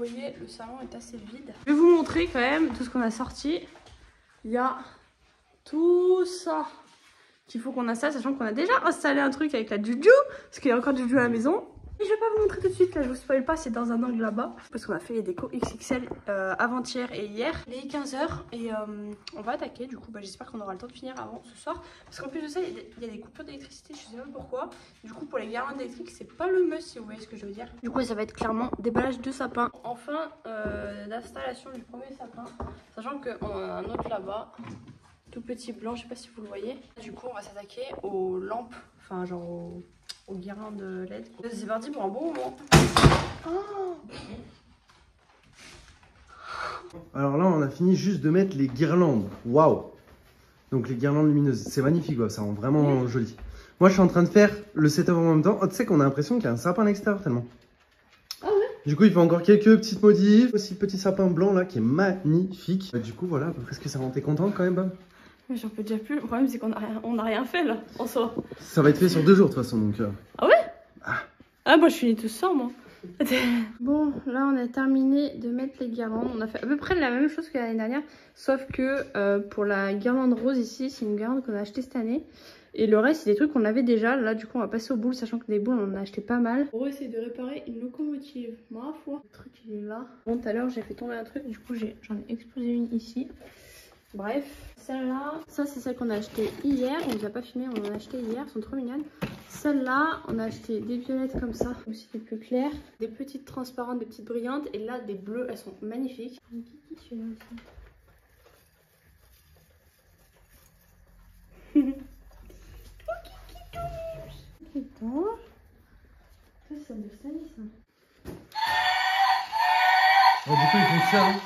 Vous voyez, le salon est assez vide. Je vais vous montrer quand même tout ce qu'on a sorti. Il y a tout ça qu'il faut qu'on installe, sachant qu'on a déjà installé un truc avec la Juju, parce qu'il y a encore Juju à la maison. Et je vais pas vous montrer tout de suite, là je vous spoil pas, c'est dans un angle là-bas. Parce qu'on a fait les décos XXL avant-hier et hier. Il est 15 h et on va attaquer, du coup j'espère qu'on aura le temps de finir avant ce soir. Parce qu'en plus de ça, il y a des coupures d'électricité, je sais pas pourquoi. Du coup pour les guirlandes électriques, c'est pas le must si vous voyez ce que je veux dire. Du coup ça va être clairement déballage de sapin. Enfin, l'installation du premier sapin, sachant qu'on a un autre là-bas. Tout petit blanc, je sais pas si vous le voyez. Du coup, on va s'attaquer aux lampes, enfin genre aux guirlandes LED. C'est parti pour un bon moment. Oh, alors là, on a fini juste de mettre les guirlandes. Waouh! Donc les guirlandes lumineuses, c'est magnifique, quoi. Ça rend vraiment joli. Moi, je suis en train de faire le setup en même temps. Oh, tu sais qu'on a l'impression qu'il y a un sapin à l'extérieur tellement. ah ouais? Du coup, il fait encore quelques petites modifs. Aussi, le petit sapin blanc là qui est magnifique. Du coup, voilà, à peu près ce que ça rend. T'es contente quand même, Bob? Mais j'en peux déjà plus. Le problème, c'est qu'on a rien fait là, en soi. Ça va être fait sur 2 jours de toute façon. Donc, Ah ouais? Ah, moi je finis tout ça, moi. Bon, là on a terminé de mettre les guirlandes. On a fait à peu près la même chose que l'année dernière, sauf que pour la guirlande rose ici, c'est une guirlande qu'on a achetée cette année. Et le reste, c'est des trucs qu'on avait déjà. Là, du coup, on va passer aux boules, sachant que des boules, on en a acheté pas mal. On va essayer de réparer une locomotive. Ma foi. Le truc, il est là. Bon, tout à l'heure, j'ai fait tomber un truc. Du coup, j'en ai explosé une ici. Bref, celle-là, ça c'est celle qu'on a acheté hier. On les a pas filmées, on en a acheté hier, elles sont trop mignonnes. Celle-là, on a acheté des violettes comme ça, aussi des plus claires, des petites transparentes, des petites brillantes, et là des bleues, elles sont magnifiques. Celui-là aussi. Ça c'est de Sally, ça. oh, du coup, il fonctionne.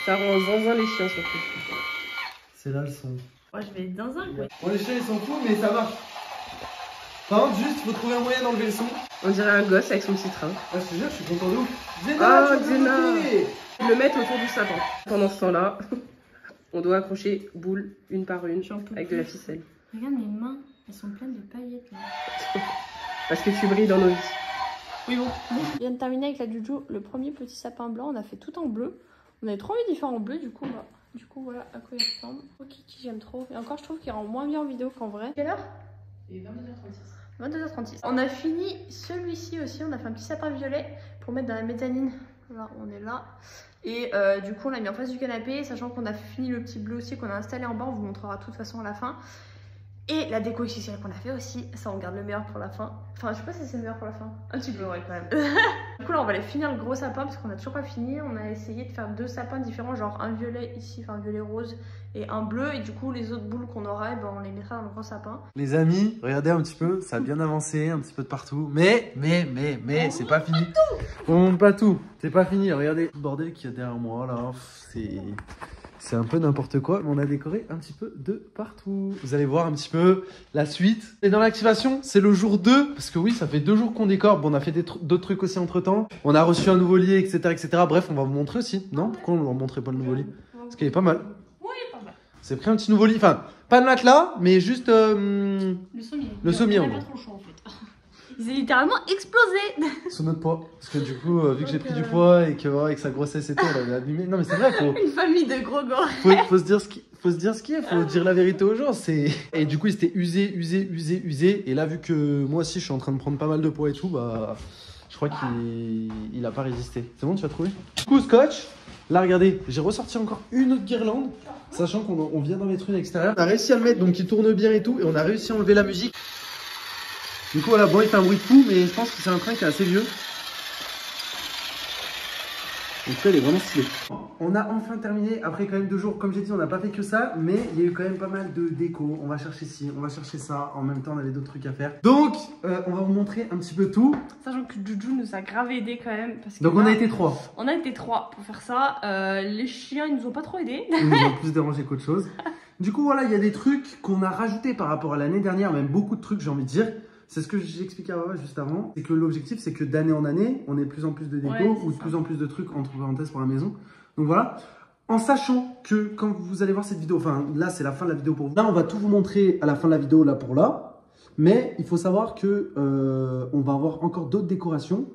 Ça rend zinzin les chiens surtout. C'est là le son. Moi je vais être zinzin quoi. Bon, les chiens ils sont fous, mais ça marche. Par contre, juste, faut trouver un moyen d'enlever le son. On dirait un gosse avec son petit train. Ah, je te jure, je suis content de ouf. Ah, Zena, le mettre autour du sapin. Pendant ce temps-là, on doit accrocher boules une par une avec de la ficelle. Regarde mes mains, elles sont pleines de paillettes là. Parce que tu brilles dans nos vies. Oui bon. Je viens de terminer avec la Juju le premier petit sapin blanc. On a fait tout en bleu. On avait 3 différents bleus du coup. Voilà à quoi il ressemble. Oh Kiki, j'aime trop. Et encore, je trouve qu'il rend moins bien en vidéo qu'en vrai. Quelle heure? Et 22h36. 22h36. On a fini celui-ci aussi. On a fait un petit sapin violet pour mettre dans la mezzanine. Là, on est là. Et du coup, on l'a mis en face du canapé. Sachant qu'on a fini le petit bleu aussi qu'on a installé en bas. On vous montrera de toute façon à la fin. Et la déco XXL qu'on a fait aussi. Ça, on garde le meilleur pour la fin. Enfin, je sais pas si c'est le meilleur pour la fin. Un petit peu, ouais, quand même. Du coup, là, on va aller finir le gros sapin parce qu'on a toujours pas fini. On a essayé de faire 2 sapins différents, genre un violet ici, enfin un violet rose et un bleu. Et du coup, les autres boules qu'on aura, on les mettra dans le gros sapin. Les amis, regardez un petit peu, ça a bien avancé, un petit peu de partout. Mais, c'est pas fini. On monte pas tout. C'est pas fini. Regardez le bordel qu'il y a derrière moi là. C'est un peu n'importe quoi, mais on a décoré un petit peu de partout. Vous allez voir un petit peu la suite. Et dans l'activation, c'est le jour 2, parce que oui, ça fait 2 jours qu'on décore. Bon, on a fait d'autres trucs aussi entre-temps. On a reçu un nouveau lit, etc., etc. Bref, on va vous montrer aussi. Non? Pourquoi on ne leur montrait pas le nouveau lit? Parce qu'il est pas mal. Oui, pas mal. C'est pris un petit nouveau lit. Enfin, pas de matelas, mais juste le sommier. Le sommier, on a pas trop chaud en fait. Ils ont littéralement explosé. sous notre poids. Parce que du coup, vu que j'ai pris du poids et que avec sa grossesse et tout, elle avait abîmé. Non, mais c'est vrai, Une famille de gros gars. faut se dire ce qui est, faut dire la vérité aux gens. Et du coup, il s'était usé. Et là, vu que moi aussi, je suis en train de prendre pas mal de poids et tout, bah, je crois qu'il a pas résisté. C'est bon, tu as trouvé? Du coup, scotch. Là, regardez, j'ai ressorti encore une autre guirlande, sachant qu'on vient d'en mettre une à l'extérieur. On a réussi à le mettre, donc il tourne bien et tout, et on a réussi à enlever la musique. Du coup, voilà, bon, il fait un bruit de fou, mais je pense que c'est un train qui est assez vieux. Donc là, il est vraiment stylé. On a enfin terminé, après quand même 2 jours. Comme j'ai dit, on n'a pas fait que ça, mais il y a eu quand même pas mal de déco. On va chercher ci, on va chercher ça. En même temps, on avait d'autres trucs à faire. Donc, on va vous montrer un petit peu tout. Sachant que Juju nous a grave aidé quand même. Parce que donc, on a été 3. On a été 3 pour faire ça. Les chiens, ils nous ont pas trop aidés. Ils nous ont plus dérangé qu'autre chose. Du coup, voilà, il y a des trucs qu'on a rajoutés par rapport à l'année dernière, même beaucoup de trucs, j'ai envie de dire. C'est ce que j'expliquais juste avant. C'est que l'objectif, c'est que d'année en année, on ait de plus en plus de déco ou de plus en plus de trucs entre parenthèses pour la maison. Donc voilà. En sachant que quand vous allez voir cette vidéo, enfin là, c'est la fin de la vidéo pour vous. Là, on va tout vous montrer à la fin de la vidéo, là pour là. Mais il faut savoir que on va avoir encore d'autres décorations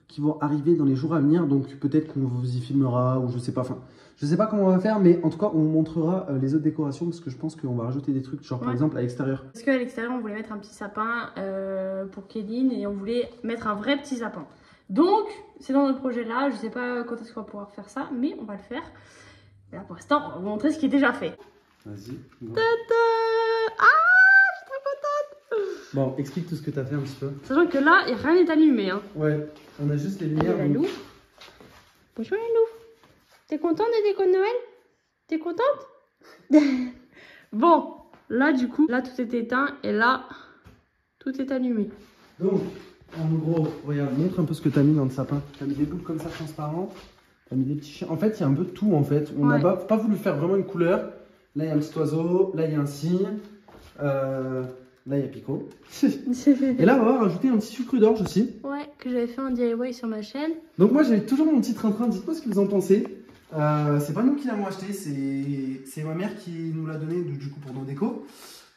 qui vont arriver dans les jours à venir. Donc peut-être qu'on vous y filmera ou je sais pas. Enfin, je sais pas comment on va faire, mais en tout cas, on vous montrera les autres décorations parce que je pense qu'on va rajouter des trucs, genre par exemple à l'extérieur. Parce qu'à l'extérieur, on voulait mettre un petit sapin pour Kéline et on voulait mettre un vrai petit sapin. Donc, c'est dans notre projet là. Je sais pas quand est-ce qu'on va pouvoir faire ça, mais on va le faire. Et là, pour l'instant, on va vous montrer ce qui est déjà fait. Vas-y. Tada! Ah, je suis trop contente! Bon, explique tout ce que tu as fait un petit peu. Sachant que là, rien n'est allumé. Hein. Ouais, on a juste les lumières. Allez, la Lou. Bonjour la Lou. T'es contente des décos de Noël? T'es contente? Bon, là du coup, là tout est éteint et là, tout est allumé. Donc, en gros, regarde, montre un peu ce que tu as mis dans le sapin. Tu as mis des boules comme ça transparentes. Tu as mis des petits chiens. En fait, il y a un peu de tout en fait. On n'a pas voulu faire vraiment une couleur. Là, il y a un petit oiseau. Là, il y a un cygne. Là, il y a Pico. Et là, on va rajouter un petit sucre d'orge aussi. Ouais, que j'avais fait en DIY sur ma chaîne. Donc moi, j'avais toujours mon petit train-train. Dites-moi ce que vous en pensez. C'est pas nous qui l'avons acheté, c'est ma mère qui nous l'a donné du coup pour nos décos.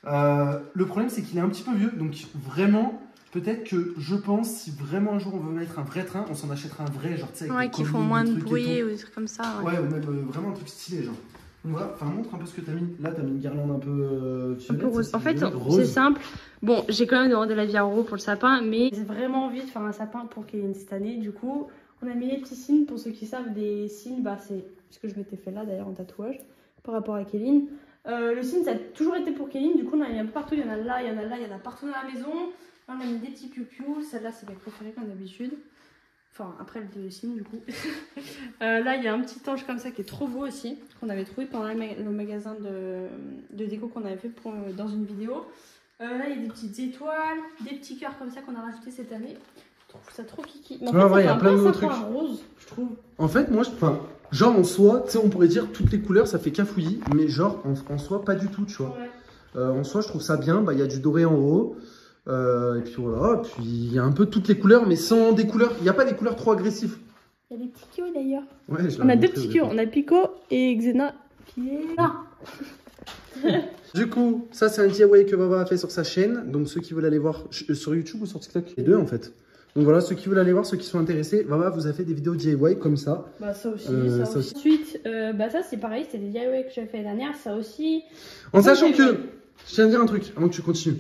Le problème, c'est qu'il est un petit peu vieux. Donc vraiment, peut-être que je pense, si vraiment un jour on veut mettre un vrai train, on s'en achètera un vrai, genre tu sais, avec qui font moins de bruit ou des trucs comme ça. Ouais, ou même vraiment un truc stylé, genre. Donc voilà, enfin montre un peu ce que t'as mis. Là, t'as mis une guirlande un peu violette. Rose. En fait, c'est simple. Bon, j'ai quand même demandé l'avis à Roro pour le sapin, mais j'ai vraiment envie de faire un sapin pour Kéline cette année. Du coup, on a mis les petits signes. Pour ceux qui savent, des signes, bah, c'est ce que je m'étais fait là d'ailleurs en tatouage par rapport à Kéline. Le signe, ça a toujours été pour Kéline. Du coup, on a mis un peu partout. Il y en a là, il y en a là, il y en a partout dans la maison. Là, on a mis des petits piou-piou. Celle-là, c'est mes préférés comme d'habitude. Enfin, après le signe du coup. Là, il y a un petit ange comme ça qui est trop beau aussi, qu'on avait trouvé pendant le magasin de déco qu'on avait fait dans une vidéo. Là, il y a des petites étoiles, des petits cœurs comme ça qu'on a rajouté cette année. Je trouve ça trop kiki. Mais en fait, ouais, il y a plein de nouveaux trucs. Rose, je trouve. En fait, moi, genre en soi, tu sais, on pourrait dire toutes les couleurs, ça fait cafouillis, mais genre en soi, pas du tout, tu vois. Ouais. En soi, je trouve ça bien. Bah, il y a du doré en haut. Et puis voilà, puis il y a un peu toutes les couleurs, mais sans des couleurs. Il n'y a pas des couleurs trop agressives. Il y a des petits kios d'ailleurs. Ouais, on a deux petits kios, on a Pico et Xena qui est là. Du coup, ça c'est un DIY que Vava a fait sur sa chaîne. Donc ceux qui veulent aller voir sur YouTube ou sur TikTok, les deux en fait. Donc voilà, ceux qui veulent aller voir, ceux qui sont intéressés, Vava vous a fait des vidéos DIY comme ça. Bah ça aussi, ça aussi. Ensuite, bah ça c'est pareil, c'était des DIY que j'avais fait l'année dernière, ça aussi. En sachant que, je tiens à dire un truc avant que tu continues.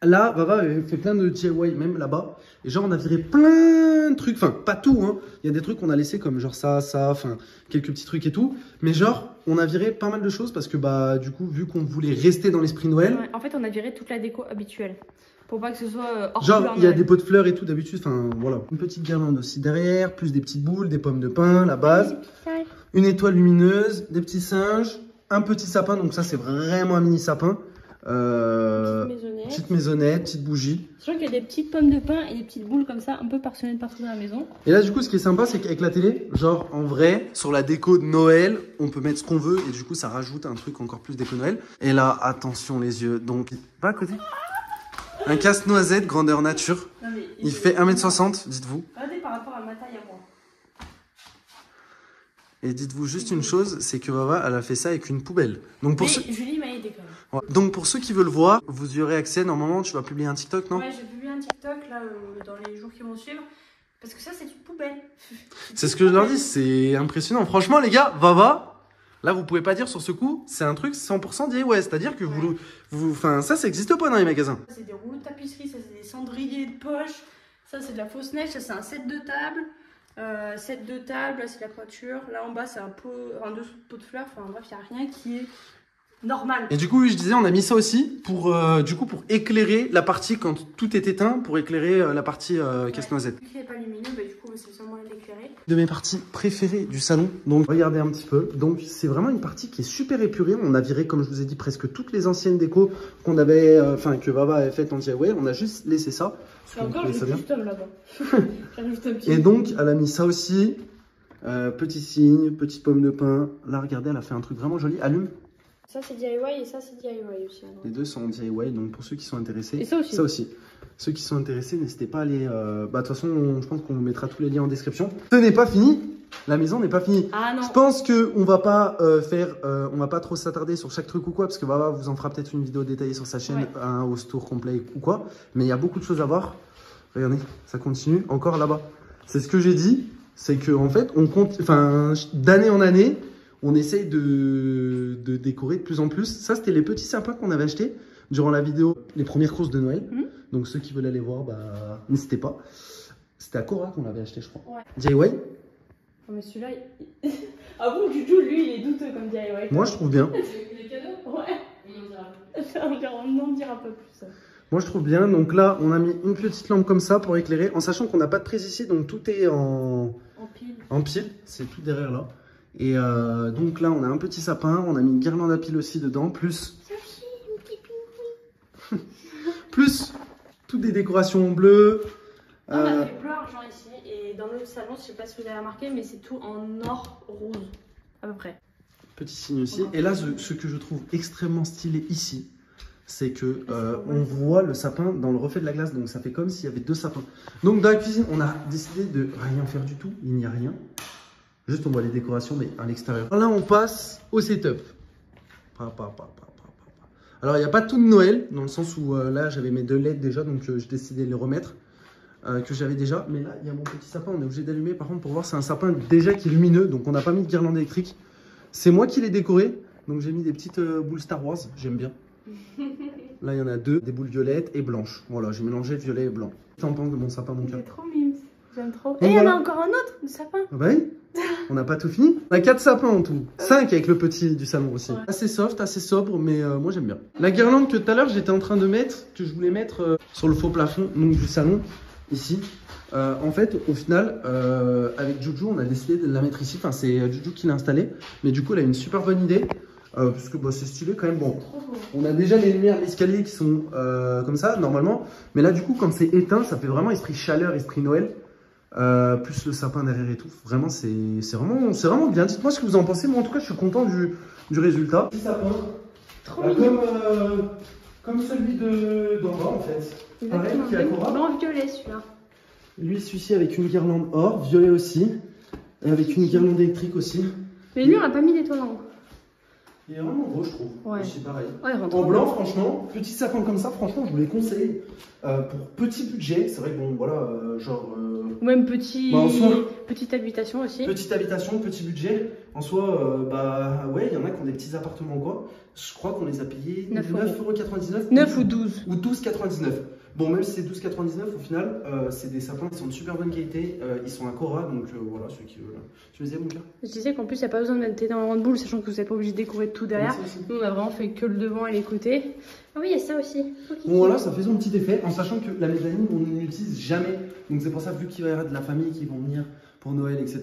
Là, Vava avait fait plein de DIY, même là-bas. Et genre, on a viré plein de trucs. Enfin, pas tout, hein. Il y a des trucs qu'on a laissé comme genre ça, enfin, quelques petits trucs et tout. Mais genre, on a viré pas mal de choses parce que, bah, du coup, vu qu'on voulait rester dans l'esprit Noël. Ouais, en fait, on a viré toute la déco habituelle. Pour pas que ce soit hors genre, il y a des pots de fleurs et tout d'habitude. Enfin, voilà. Une petite guirlande aussi derrière, plus des petites boules, des pommes de pin, la base. Une étoile lumineuse, des petits singes, un petit sapin. Donc, ça, c'est vraiment un mini sapin. Petite maisonnette, petite bougie. Je crois qu'il y a des petites pommes de pin et des petites boules comme ça, un peu parsemées partout dans la maison. Et là, du coup, ce qui est sympa, c'est qu'avec la télé, genre en vrai, sur la déco de Noël, on peut mettre ce qu'on veut et du coup, ça rajoute un truc encore plus déco Noël. Et là, attention les yeux. Donc, pas à côté. Un casse-noisette grandeur nature. Non, il fait 1m60, dites-vous. Regardez par rapport à ma taille à moi. Et dites-vous juste une chose, c'est que Vava, elle a fait ça avec une poubelle. Donc pour Julie m'a aidé quand même. Ouais. Donc pour ceux qui veulent voir, vous y aurez accès. Normalement, tu vas publier un TikTok, non? Ouais, j'ai publié un TikTok là dans les jours qui vont suivre. Parce que ça, c'est une poubelle. C'est ce que je leur dis, c'est impressionnant. Franchement, les gars, Vava, là, vous pouvez pas dire sur ce coup, c'est un truc 100% DIY. C'est-à-dire que enfin, ça n'existe pas dans les magasins. Ça, c'est des rouleaux de tapisserie, ça, c'est des cendriers de poche. Ça, c'est de la fausse neige, ça, c'est un set de table. Set de table, là c'est la toiture, là en bas c'est un pot, deux pots de fleurs, enfin bref, il n'y a rien qui est normal. Et du coup, je disais, on a mis ça aussi pour, pour éclairer la partie quand tout est éteint, pour éclairer la partie casse-noisette. Vu qu'il n'est pas lumineux, bah, du coup c'est seulement l'éclairer. De mes parties préférées du salon, donc regardez un petit peu. Donc c'est vraiment une partie qui est super épurée. On a viré, comme je vous ai dit, presque toutes les anciennes décos qu'on avait, que Vava avait faites en DIY. On a juste laissé ça. Et encore, j'ai juste là-bas. Et donc, elle a mis ça aussi. Petit signe, petite pomme de pin. Là, regardez, elle a fait un truc vraiment joli. Allume. Ça, c'est DIY et ça, c'est DIY aussi. Alors. Les deux sont en DIY, donc pour ceux qui sont intéressés. Et ça aussi. Ça aussi. Ceux qui sont intéressés, n'hésitez pas à aller. Bah, de toute façon, je pense qu'on mettra tous les liens en description. Ce n'est pas fini. La maison n'est pas finie. Ah non. Je pense qu'on va pas on va pas trop s'attarder sur chaque truc ou quoi, parce que Vava vous en fera peut-être une vidéo détaillée sur sa chaîne, un house tour complet ou quoi. Mais il y a beaucoup de choses à voir. Regardez, ça continue. Encore là-bas. C'est ce que j'ai dit. C'est que en fait, on compte, enfin, d'année en année, on essaye de décorer de plus en plus. Ça, c'était les petits sapins qu'on avait achetés durant la vidéo, les premières courses de Noël. Donc ceux qui veulent aller voir, bah, n'hésitez pas. C'était à Cora qu'on l'avait acheté, je crois. Ouais. DIY. Oh, mais celui-là, il... Ah bon, Juju, lui, il est douteux comme DIY. Moi, je trouve bien. Les cadeaux. Ouais. On en dira pas plus. Moi, je trouve bien. Donc là, on a mis une petite lampe comme ça pour éclairer, en sachant qu'on n'a pas de prise ici, donc tout est en pile. En pile, c'est tout derrière là. Et donc là, on a un petit sapin, on a mis une guirlande à pile aussi dedans, plus plus toutes des décorations bleues. On a fait bleu argent ici, et dans le salon, je sais pas si vous avez remarqué, mais c'est tout en or rose, à peu près. Petit signe aussi. Et là, ce que je trouve extrêmement stylé ici, c'est que on voit le sapin dans le reflet de la glace, donc ça fait comme s'il y avait deux sapins. Donc dans la cuisine, on a décidé de rien faire du tout, il n'y a rien. Juste on voit les décorations, mais à l'extérieur. Là, on passe au setup. Alors, il n'y a pas tout de Noël, dans le sens où là, j'avais mes 2 LED déjà, donc j'ai décidé de les remettre, que j'avais déjà. Mais là, il y a mon petit sapin, on est obligé d'allumer. Par contre, pour voir, c'est un sapin déjà qui est lumineux, donc on n'a pas mis de guirlande électrique. C'est moi qui l'ai décoré, donc j'ai mis des petites boules Star Wars, j'aime bien. Là, il y en a 2, des boules violettes et blanches. Voilà, j'ai mélangé violet et blanc. Qu'est-ce que t'en penses de mon sapin, mon cœur? C'est trop mime, j'aime trop. Et il y en a encore un autre, le sapin. Ah bah oui. On n'a pas tout fini. On a 4 sapins en tout. 5 avec le petit du salon aussi. Ouais. Assez soft, assez sobre, mais moi j'aime bien. La guirlande que tout à l'heure j'étais en train de mettre, que je voulais mettre sur le faux plafond donc du salon, ici. En fait, au final, avec Juju, on a décidé de la mettre ici. Enfin, c'est Juju qui l'a installée. Mais du coup, elle a une super bonne idée. Parce que bah, c'est stylé quand même. Bon, on a déjà les lumières d'escalier qui sont comme ça, normalement. Mais là, du coup, quand c'est éteint, ça fait vraiment esprit chaleur, esprit Noël. Plus le sapin derrière et tout. Vraiment, c'est vraiment bien. Dites-moi ce que vous en pensez. Moi, en tout cas, je suis content du résultat. Petit sapin. Trop comme celui d'en bas, en fait. Pareil, qui a Cora. En violet, celui-là. Lui, celui-ci avec une guirlande or, violet aussi. Et avec une guirlande électrique aussi. Mais lui, on n'a pas mis d'étoiles en haut. Il est vraiment beau, je trouve. Ouais. C'est pareil. Ouais, en blanc, franchement, petit sapin comme ça, franchement, je vous les conseille. Pour petit budget, c'est vrai que bon, voilà, genre. Ou même petit, bah, petite habitation aussi. Petite habitation, petit budget. En soi, bah ouais, il y en a qui ont des petits appartements ou quoi. Je crois qu'on les a payés 9,99 €. 9 ou 12. Ou 12,99 €. Bon, même si c'est 12,99 € au final, c'est des sapins qui sont de super bonne qualité. Ils sont à Cora, donc voilà, ceux qui veulent. Tu me disais, mon gars? Je disais qu'en plus, il n'y a pas besoin de mettre énormément de boules, sachant que vous n'êtes pas obligé de décorer tout derrière. Nous, on a vraiment fait que le devant et les côtés. Ah oui, il y a ça aussi. Bon, voilà, ça fait son petit effet, en sachant que la mezzanine, on ne l'utilise jamais. Donc c'est pour ça, vu qu'il va y avoir de la famille qui vont venir pour Noël, etc.,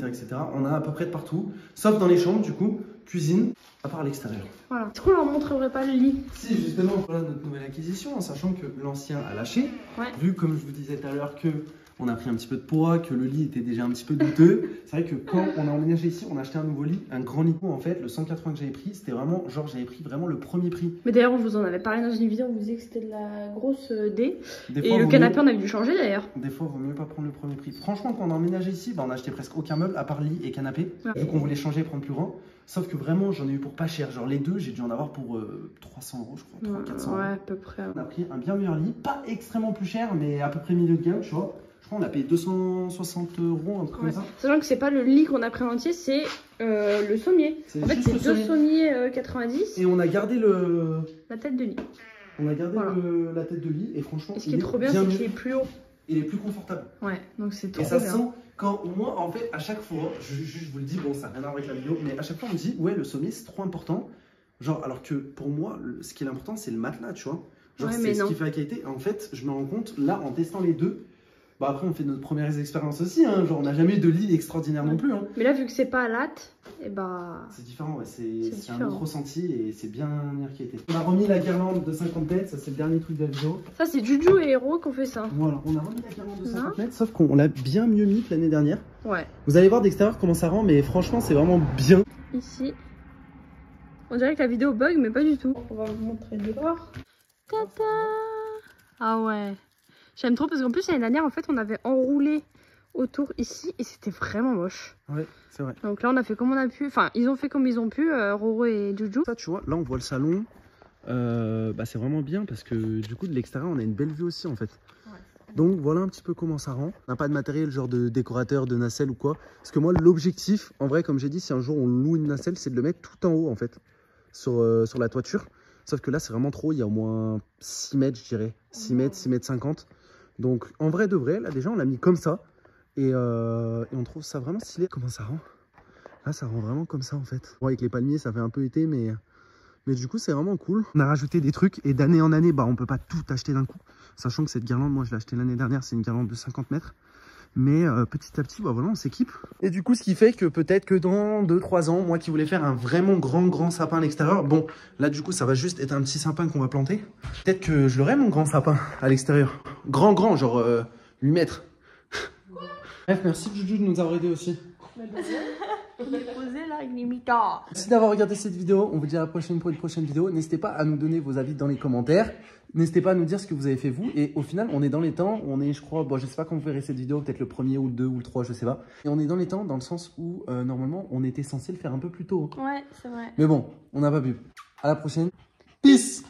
on a à peu près de partout. Sauf dans les chambres, du coup, cuisine, à part à l'extérieur. Voilà. Est-ce qu'on leur montrerait pas le lit? Si, justement, voilà notre nouvelle acquisition, en sachant que l'ancien a lâché. Ouais. Vu, comme je vous disais tout à l'heure, que on a pris un petit peu de poids, que le lit était déjà un petit peu douteux. C'est vrai que quand on a emménagé ici, on a acheté un nouveau lit, un grand lit. En fait, le 180 que j'avais pris, c'était vraiment, genre, j'avais pris vraiment le premier prix. Mais d'ailleurs, on vous en avait parlé dans une vidéo, on vous disait que c'était de la grosse D. Et le canapé, on a dû changer d'ailleurs. Des fois, il vaut mieux pas prendre le premier prix. Franchement, quand on a emménagé ici, bah, on a acheté presque aucun meuble, à part lit et canapé. Ouais. Vu qu'on voulait changer et prendre plus grand. Sauf que vraiment, j'en ai eu pour pas cher. Genre, les deux, j'ai dû en avoir pour 300 €, je crois. 400 €. Ouais, à peu près. On a pris un bien meilleur lit, pas extrêmement plus cher, mais à peu près milieu de gamme, tu vois. Je crois qu'on a payé 260 €, un truc comme ça. Sachant que c'est pas le lit qu'on a pris entier, c'est le sommier. En fait, c'est 2 sommiers 90. Et on a gardé la tête de lit. On a gardé la tête de lit et franchement, et ce qui est trop bien, c'est qu'il est plus haut. Il est plus confortable. Ouais, donc c'est trop bien. Et ça bien. sent, quand moi, en fait, à chaque fois, je vous le dis, bon, ça n'a rien à voir avec la vidéo, mais à chaque fois, on me dit, ouais, le sommier, c'est trop important. Genre, alors que pour moi, ce qui est important, c'est le matelas, tu vois. Genre, ouais, c'est ce qui fait la qualité. En fait, je me rends compte, là, en testant les deux, bah après, on fait notre première expérience aussi, hein. Genre, on n'a jamais eu de lit extraordinaire non plus. Hein. Mais là, vu que c'est pas à latte, et bah. C'est différent, ouais. C'est un autre ressenti et c'est bien meilleure qualité. On a remis la guirlande de 50 mètres, ça c'est le dernier truc de la vidéo. Ça, c'est Juju et Hero qui ont fait ça. Voilà, on a remis la guirlande de 50 mètres, sauf qu'on l'a bien mieux mis que l'année dernière. Ouais. Vous allez voir d'extérieur comment ça rend, mais franchement, c'est vraiment bien. Ici, on dirait que la vidéo bug, mais pas du tout. On va vous montrer dehors. Tata! Ah ouais. J'aime trop parce qu'en plus l'année dernière en fait on avait enroulé autour ici et c'était vraiment moche. Ouais, c'est vrai. Donc là on a fait comme on a pu, enfin ils ont fait comme ils ont pu, Roro et Juju. Ça tu vois, là on voit le salon, bah, c'est vraiment bien parce que du coup de l'extérieur on a une belle vue aussi en fait. Ouais. Donc voilà un petit peu comment ça rend. On n'a pas de matériel genre de décorateur, de nacelle ou quoi. Parce que moi l'objectif, en vrai comme j'ai dit, si un jour on loue une nacelle, c'est de le mettre tout en haut en fait. Sur la toiture. Sauf que là c'est vraiment trop, il y a au moins 6 mètres je dirais. 6 mètres, 6 mètres 50. Donc en vrai de vrai, là déjà on l'a mis comme ça. Et on trouve ça vraiment stylé. Comment ça rend? Là ça rend vraiment comme ça en fait. Bon, avec les palmiers ça fait un peu été mais du coup c'est vraiment cool. On a rajouté des trucs et d'année en année bah on peut pas tout acheter d'un coup. Sachant que cette guirlande, moi je l'ai achetée l'année dernière, c'est une guirlande de 50 mètres. Mais petit à petit, bah voilà, on s'équipe. Et du coup, ce qui fait que peut-être que dans 2-3 ans, moi qui voulais faire un vraiment grand sapin à l'extérieur, bon, là du coup, ça va juste être un petit sapin qu'on va planter. Peut-être que je l'aurai mon grand sapin à l'extérieur. Grand, genre 8 mètres. Bref, merci Juju de nous avoir aidé aussi. Posé là, illimita. Merci d'avoir regardé cette vidéo. On vous dit à la prochaine pour une prochaine vidéo. N'hésitez pas à nous donner vos avis dans les commentaires. N'hésitez pas à nous dire ce que vous avez fait vous. Et au final, on est dans les temps. On est, je crois, bon, je sais pas quand vous verrez cette vidéo, peut-être le 1er ou le 2 ou le 3, je sais pas. Et on est dans les temps dans le sens où, normalement, on était censé le faire un peu plus tôt. Ouais, c'est vrai. Mais bon, on n'a pas pu. À la prochaine. Peace!